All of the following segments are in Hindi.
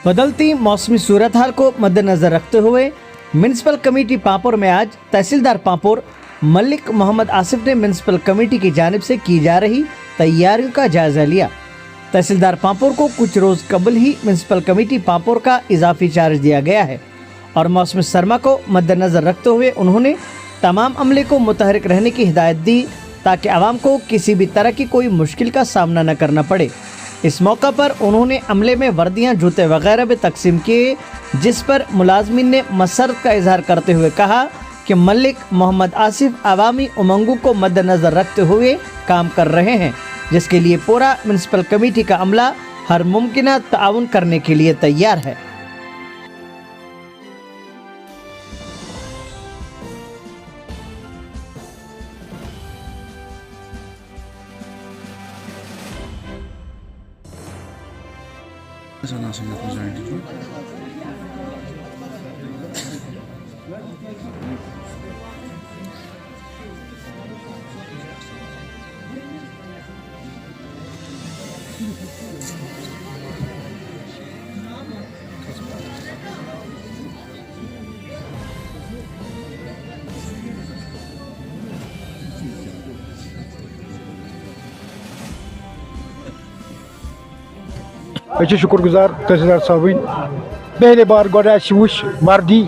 बदलती मौसमी सूरत हाल को मद्देनजर रखते हुए म्यूनिसिपल कमेटी पांपोर में आज तहसीलदार पांपोर मलिक मोहम्मद आसिफ ने म्यूनिसिपल कमेटी की जानिब से की जा रही तैयारियों का जायजा लिया। तहसीलदार पांपोर को कुछ रोज कबल ही म्यूनिसिपल कमेटी पांपोर का इजाफी चार्ज दिया गया है और मौसम सरमा को मद्देनजर रखते हुए उन्होंने तमाम अमले को मुतहरिक रहने की हिदायत दी ताकि आवाम को किसी भी तरह की कोई मुश्किल का सामना न करना पड़े। इस मौका पर उन्होंने अमले में वर्दियां, जूते वगैरह भी तकसीम किए, जिस पर मुलाजमीन ने मसरत का इजहार करते हुए कहा कि मलिक मोहम्मद आसिफ अवामी उमंगों को मद्देनजर रखते हुए काम कर रहे हैं, जिसके लिए पूरा म्यूनिसिपल कमेटी का अमला हर मुमकिन ताउन करने के लिए तैयार है। शुक्रगुजार तहसीलदार साहब पहले बार गोड वुच वर्दी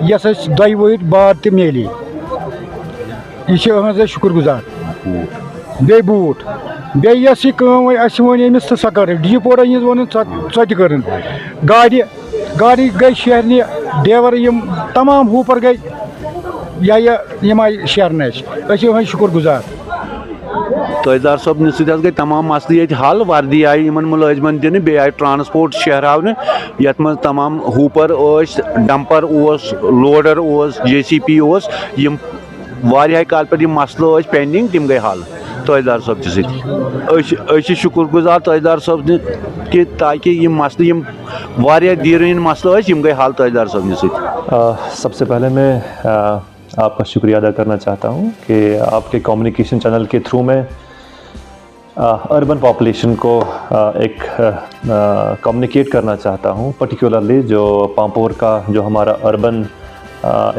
यस दई वहर बाद मिले यह शुक्रगुजार बे बूट बे वन तो सह कर डीपोरा वन सो कर गाड़ी गई शेरने ड्राइवर तमाम हूपर गई यम आई शेरन शुक्रगुजार तहसीलदार साहब सत गई तमाम मसल ये हल वर्दी आई इन मुलाजमन दिन बे आई ट्रांसपोर्ट शहरावन यथ मज तमाम हूपर डंपर लोडर JCP वारिया काल पे मसल पेंडिंग तम गई हल तहसीलदार साहब सत शुक्रगुजार तहसीलदार साहब कि ताकि मसल वारिया दीरन मसल गई हल तहसीलदार साहब सत। सबसे पहले मैं आपका शुक्रिया अदा करना चाहता हूँ कि आपके कम्युनिकेशन चैनल के थ्रू में अर्बन पॉपुलेशन को एक कम्युनिकेट करना चाहता हूँ, पर्टिकुलरली जो पांपोर का जो हमारा अर्बन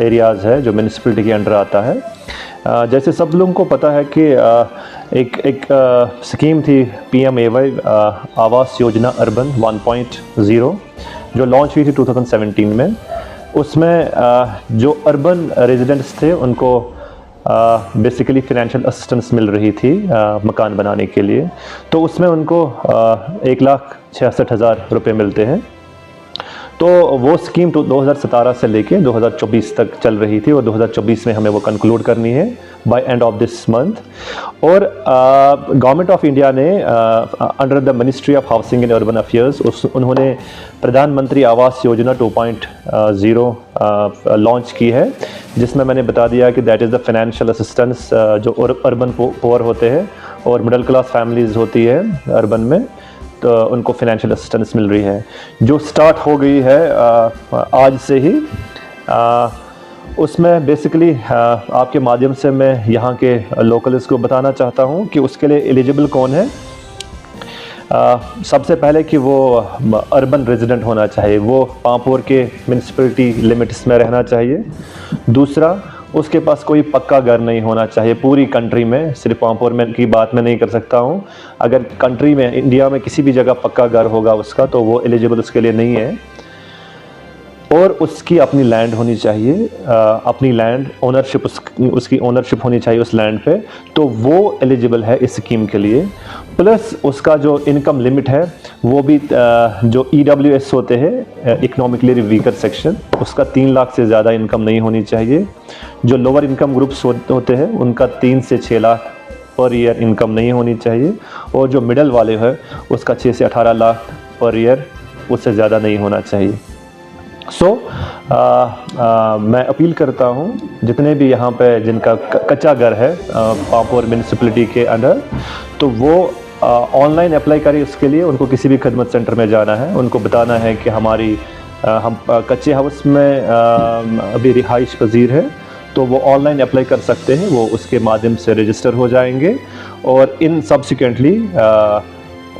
एरियाज़ है जो म्यूनिसिपैलिटी के अंडर आता है। जैसे सब लोगों को पता है कि एक स्कीम थी PMAY आवास योजना अर्बन 1.0 जो लॉन्च हुई थी 2017 में। उसमें जो अर्बन रेजिडेंट्स थे उनको बेसिकली फ़ाइनेंशियल असिस्टेंस मिल रही थी मकान बनाने के लिए, तो उसमें उनको 1,66,000 रुपये मिलते हैं। तो वो स्कीम 2017 से लेके 2024 तक चल रही थी और 2024 में हमें वो कंक्लूड करनी है by end of this month. और गवर्नमेंट ऑफ इंडिया ने under the ministry of housing and urban affairs उन्होंने प्रधानमंत्री आवास योजना 2.0 लॉन्च की है, जिसमें मैंने बता दिया कि that is the financial assistance जो अर्बन पुअर होते हैं और मिडिल क्लास फैमिलीज़ होती है अर्बन में, तो उनको फाइनेंशियल असिस्टेंस मिल रही है जो स्टार्ट हो गई है आज से ही। उसमें बेसिकली आपके माध्यम से मैं यहाँ के लोकल्स को बताना चाहता हूँ कि उसके लिए एलिजिबल कौन है। सबसे पहले कि वो अर्बन रेजिडेंट होना चाहिए, वो पांपोर के म्यूनिसिपैलिटी लिमिट्स में रहना चाहिए। दूसरा, उसके पास कोई पक्का घर नहीं होना चाहिए पूरी कंट्री में, सिर्फ पांपोर में की बात मैं नहीं कर सकता हूँ। अगर कंट्री में, इंडिया में किसी भी जगह पक्का घर होगा उसका, तो वो एलिजिबल उसके लिए नहीं है। और उसकी अपनी लैंड होनी चाहिए, अपनी लैंड ओनरशिप, उसकी ओनरशिप होनी चाहिए उस लैंड पे, तो वो एलिजिबल है इस स्कीम के लिए। प्लस उसका जो इनकम लिमिट है वो भी जो EWS होते हैं, इकोनॉमिकली वीकर सेक्शन, उसका 3 लाख से ज़्यादा इनकम नहीं होनी चाहिए। जो लोअर इनकम ग्रुप्स होते हैं उनका 3 से 6 लाख पर ईयर इनकम नहीं होनी चाहिए। और जो मिडल वाले हैं उसका 6 से 18 लाख पर ईयर, उससे ज़्यादा नहीं होना चाहिए। मैं अपील करता हूँ जितने भी यहाँ पे जिनका कच्चा घर है पांपोर म्यूनिसिपैलिटी के अंडर, तो वो ऑनलाइन अप्लाई करें। उसके लिए उनको किसी भी खदमत सेंटर में जाना है, उनको बताना है कि हम कच्चे हाउस में अभी रिहाइश पजीर है, तो वो ऑनलाइन अप्लाई कर सकते हैं, वो उसके माध्यम से रजिस्टर हो जाएंगे और इन सब्सिक्वेंटली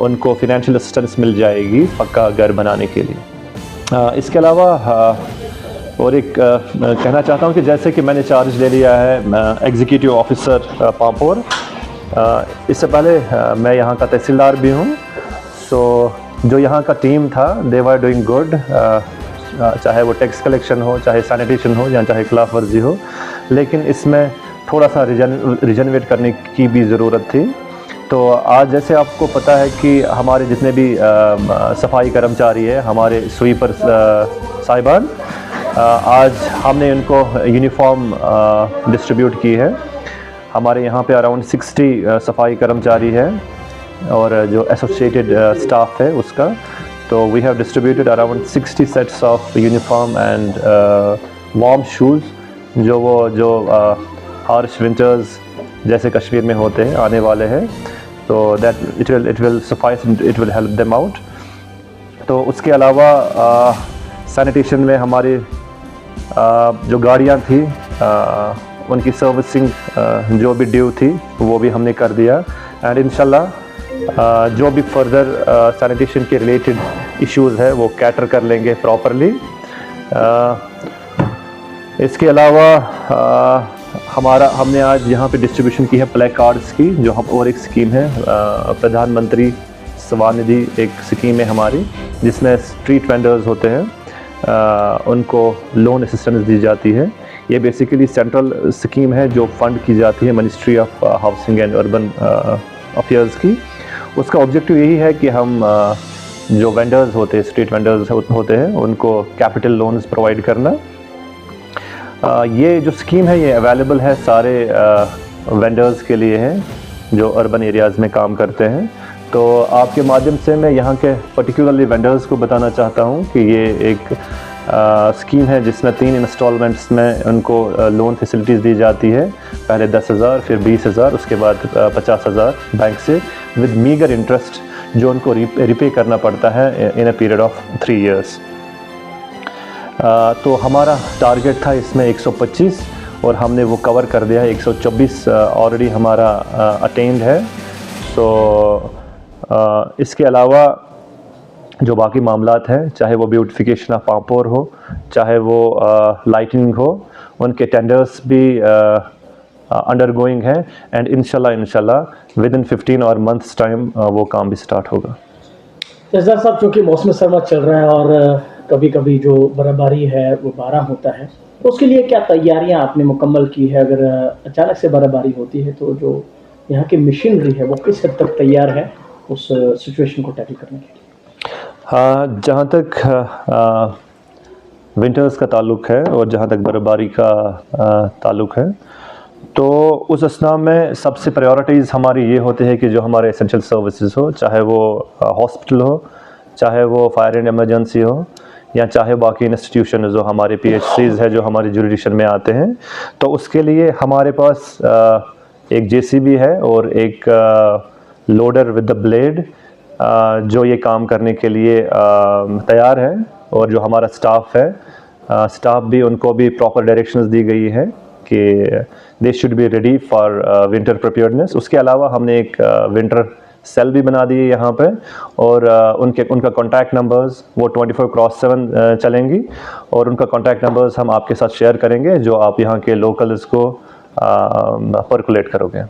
उनको फिनेंशियल असिस्टेंस मिल जाएगी पक्का घर बनाने के लिए। इसके अलावा और एक कहना चाहता हूँ कि जैसे कि मैंने चार्ज ले लिया है एग्जीक्यूटिव ऑफिसर पापोर, इससे पहले मैं यहाँ का तहसीलदार भी हूँ। सो जो यहाँ का टीम था दे वर डूइंग गुड, चाहे वो टैक्स कलेक्शन हो, चाहे सैनिटेशन हो या चाहे खिलाफ वर्जी हो, लेकिन इसमें थोड़ा सा रिजनवेट करने की भी ज़रूरत थी। तो आज जैसे आपको पता है कि हमारे जितने भी सफाई कर्मचारी है, हमारे स्वीपर साहिबान, आज हमने उनको यूनिफॉर्म डिस्ट्रीब्यूट की है। हमारे यहाँ पे अराउंड 60 सफाई कर्मचारी है और जो एसोसिएटेड स्टाफ है उसका, तो we have distributed around 60 sets of uniform and warm shoes जो हार्श विंटर्स जैसे कश्मीर में होते हैं आने वाले हैं, तो that it will suffice, it will help them out. तो उसके अलावा सैनिटेशन में हमारी जो गाड़ियाँ थी उनकी सर्विसिंग जो भी ड्यू थी वो भी हमने कर दिया, एंड इंशाल्लाह जो भी फर्दर सैनिटेशन के रिलेटेड इश्यूज़ है वो कैटर कर लेंगे प्रॉपरली। इसके अलावा हमने आज यहाँ पे डिस्ट्रीब्यूशन की है प्ले कार्ड्स की, जो हम और एक स्कीम है प्रधानमंत्री स्वनिधि, एक स्कीम है हमारी जिसमें स्ट्रीट वेंडर्स होते हैं उनको लोन असिस्टेंस दी जाती है। ये बेसिकली सेंट्रल स्कीम है जो फंड की जाती है ministry of housing and urban affairs की। उसका ऑब्जेक्टिव यही है कि हम जो वेंडर्स होते हैं, स्ट्रीट वेंडर्स होते हैं, उनको कैपिटल लोन्स प्रोवाइड करना। ये जो स्कीम है ये अवेलेबल है सारे वेंडर्स के लिए है जो अर्बन एरियाज़ में काम करते हैं। तो आपके माध्यम से मैं यहाँ के पर्टिकुलरली वेंडर्स को बताना चाहता हूँ कि ये एक स्कीम है जिसमें 3 इंस्टॉलमेंट्स में उनको लोन फैसिलिटीज़ दी जाती है, पहले 10,000, फिर 20,000, उसके बाद 50,000 बैंक से विद मीगर इंटरेस्ट जो उनको रिपे करना पड़ता है इन अ पीरियड ऑफ 3 इयर्स। तो हमारा टारगेट था इसमें 125 और हमने वो कवर कर दिया है, 124 ऑलरेडी हमारा अटेंड है। सो इसके अलावा जो बाकी मामलात हैं, चाहे वो ब्यूटिफिकेशन ऑफ पापोर हो, चाहे वो लाइटनिंग हो, उनके टेंडर्स भी अंडर गोइंग है, एंड इंशाल्लाह विद इन 15 और मंथ्स टाइम वो काम भी स्टार्ट होगा। तहसीलदार साहब, चूँकि मौसम सरमा चल रहा है और कभी कभी जो बर्फबारी है वो बारह होता है, तो उसके लिए क्या तैयारियां आपने मुकम्मल की है? अगर अचानक से बर्फबारी होती है तो जो यहाँ की मशीनरी है वो किस हद तक तैयार है उस सिचुएशन को टैकल करने के लिए? जहाँ तक विंटर्स का ताल्लुक़ है और जहाँ तक बर्फबारी का ताल्लुक़ है, तो उस असना में सबसे प्रायोरिटीज़ हमारी ये होती है कि जो हमारे एसेंशियल सर्विसेज हो, चाहे वो हॉस्पिटल हो, चाहे वो फायर एंड एमरजेंसी हो, या चाहे बाकी इंस्टीट्यूशन जो हमारे PHCs है जो हमारे जुरिडिक्शन में आते हैं, तो उसके लिए हमारे पास एक JCB है और एक लोडर विद द ब्लेड जो ये काम करने के लिए तैयार है, और जो हमारा स्टाफ है, स्टाफ भी उनको भी प्रॉपर डायरेक्शंस दी गई है कि they should be ready for winter preparedness. उसके अलावा हमने एक विंटर सेल भी बना दी है यहाँ पे, और उनका कॉन्टैक्ट नंबर्स वो 24/7 चलेंगी, और उनका कॉन्टैक्ट नंबर्स हम आपके साथ शेयर करेंगे जो आप यहाँ के लोकल्स को पर्कुलेट करोगे।